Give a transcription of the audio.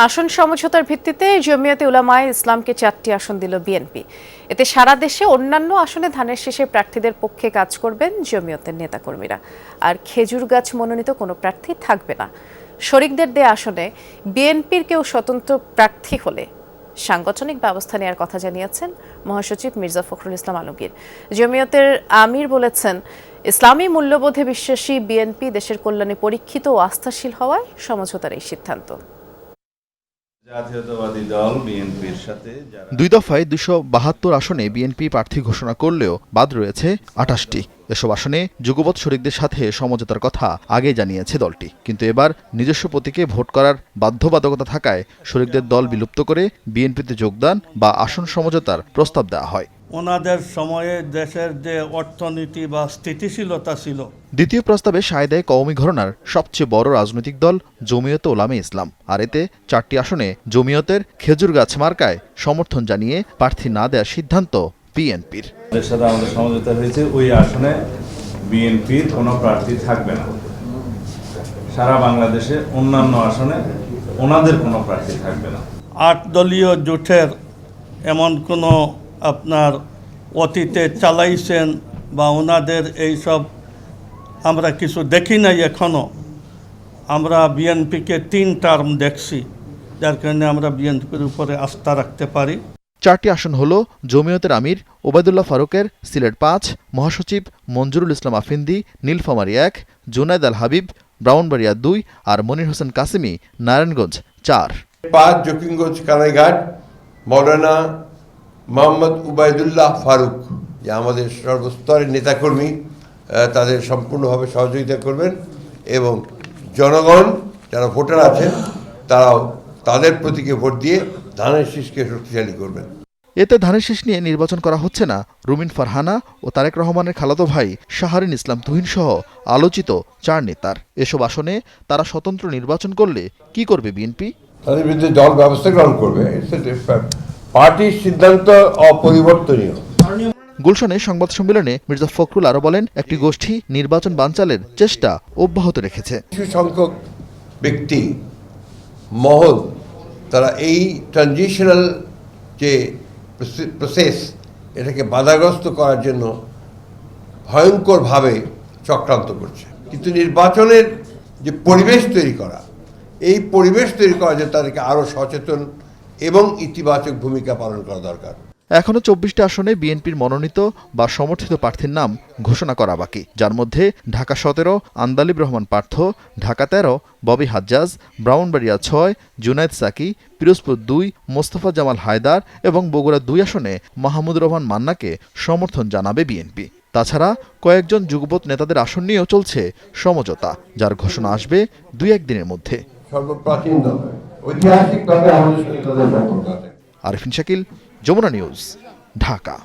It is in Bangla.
আসন সমঝোতার ভিত্তিতে জমিয়তে উলামায়ে ইসলামকে 4টি আসন দিল বিএনপি। এতে সারা দেশে অন্যান্য আসনে ধানের শীষে প্রার্থীদের পক্ষে কাজ করবেন জমিয়তের নেতাকর্মীরা। আর খেজুরগাছ মনোনীত কোনো প্রার্থী থাকবে না। শরিকদের দেয়া আসনে বিএনপির কেউ স্বতন্ত্র প্রার্থী হলে সাংগঠনিক ব্যবস্থা নেওয়ার কথা জানিয়েছেন মহাসচিব মির্জা ফখরুল ইসলাম আলমগীর। জমিয়তের আমির বলেছেন, ইসলামী মূল্যবোধে বিশ্বাসী বিএনপি দেশের কল্যাণে পরীক্ষিত ও আস্থাশীল হওয়ায় সমঝোতার এই সিদ্ধান্ত। দুই দফায় 272 আসনে বিএনপি প্রার্থী ঘোষণা করলেও বাদ রয়েছে 28টি। এসব আসনে যুগপৎ শরিকদের সাথে সমঝোতার কথা আগে জানিয়েছে দলটি, কিন্তু এবার নিজস্ব প্রতীকে ভোট করার বাধ্যবাধকতা থাকায় শরিকদের দল বিলুপ্ত করে বিএনপিতে যোগদান বা আসন সমঝোতার প্রস্তাব দেওয়া হয়। ওনাদের সময়ে দেশের যে অর্থনীতি বা স্থিতিশীলতা ছিল। দ্বিতীয় প্রস্তাবে সায় দেয় কওমি ঘরানার সবচেয়ে বড় রাজনৈতিক দল জমিয়তে উলামায়ে ইসলাম। আর এতে 4টি আসনে জমিয়তের খেজুরগাছ মার্কায় সমর্থন জানিয়ে প্রার্থী না দেওয়ার সিদ্ধান্ত বিএনপির। এর সাথে আমাদের সমঝোতা হয়েছে, ওই আসনে বিএনপির কোনো প্রার্থী থাকবে না। সারা বাংলাদেশে অন্যান্য আসনে ওনাদের কোনো প্রার্থী থাকবে না। 8 দলীয় জোটের এমন কোনো আপনার অতীতে চালাইছেন বা ওনাদের এইসব আমরা কিছু দেখি নাই এখনো। আমরা বিএনপিকে 3 টার্ম দেখছি, যার কারণে আমরা বিএনপির উপরে আস্থা রাখতে পারি। 4টি আসন হল জমিয়তের আমির ওবায়দুল্লাহ ফারুকের সিলেট 5, মহাসচিব মঞ্জুরুল ইসলাম আফিন্দি নীলফামারী 1, জুনায়েদ আল হাবিব ব্রাহ্মণবাড়িয়া 2 আর মনির হোসেন কাসেমি নারায়ণগঞ্জ 4। 5 জকিগঞ্জ কানাইঘাট মৌলানা মোহাম্মদ ওবায়দুল্লাহ ফারুক, যে আমাদের সর্বস্তরের নেতাকর্মী, তাদের সম্পূর্ণভাবে সহযোগিতা করবেন এবং জনগণ যারা ভোটার আছেন তারাও তাদের প্রতীকে ভোট দিয়ে ধানের শীষকে শক্তিশালী করবেন। এতে ধানের শীষ নিয়ে নির্বাচন করা হচ্ছে না রুমিন ফারহানা ও তারেক রহমানের খালাতো ভাই শাহরিন ইসলাম তুহিন সহ আলোচিত 4 নেতার। এসব আসনে তারা স্বতন্ত্র নির্বাচন করলে কি করবে বিএনপি? তাদের বিরুদ্ধে দল ব্যবস্থা গ্রহণ করবে। পার্টির সিদ্ধান্ত অপরিবর্তনীয়। গুলশানে সংবাদ সম্মেলনে মির্জা ফখরুল আরো বলেন, একটি গোষ্ঠী নির্বাচন বানচালের চেষ্টা অব্যাহত রেখেছে। কিছু সংখ্যক ব্যক্তি মহল তারা এই ট্রানজিশনাল যে প্রসেস এটাকে বাধাগ্রস্ত করার জন্য ভয়ঙ্করভাবে চক্রান্ত করছে। কিন্তু নির্বাচনের যে পরিবেশ তৈরি করা, এই পরিবেশ তৈরি করা যে তাদেরকে আরও সচেতন এবং ইতিবাচক ভূমিকা পালন করা দরকার। এখনো 24টি আসনে বিএনপির মনোনীত বা সমর্থিত প্রার্থীর নাম ঘোষণা করা বাকি, যার মধ্যে ঢাকা 17 আন্দালিব রহমান পার্থ, ঢাকা 13 ববি হাজ্জাজ, ব্রাহ্মণবাড়িয়া 6 জুনায়েদ সাকি, পিরোজপুর 2 মোস্তফা জামাল হায়দার এবং বগুড়া 2 আসনে মাহমুদুর রহমান মান্নাকে সমর্থন জানাবে বিএনপি। তাছাড়া কয়েকজন যুগপৎ নেতাদের আসন নিয়েও চলছে সমঝোতা, যার ঘোষণা আসবে 2-1 দিনের মধ্যে। সর্বপ্রাচীন দল ঐতিহাসিকভাবে আমাদের সাথে তাদের সম্পর্ক আছে। আরিফিন শাকিল, যমুনা নিউজ, ঢাকা।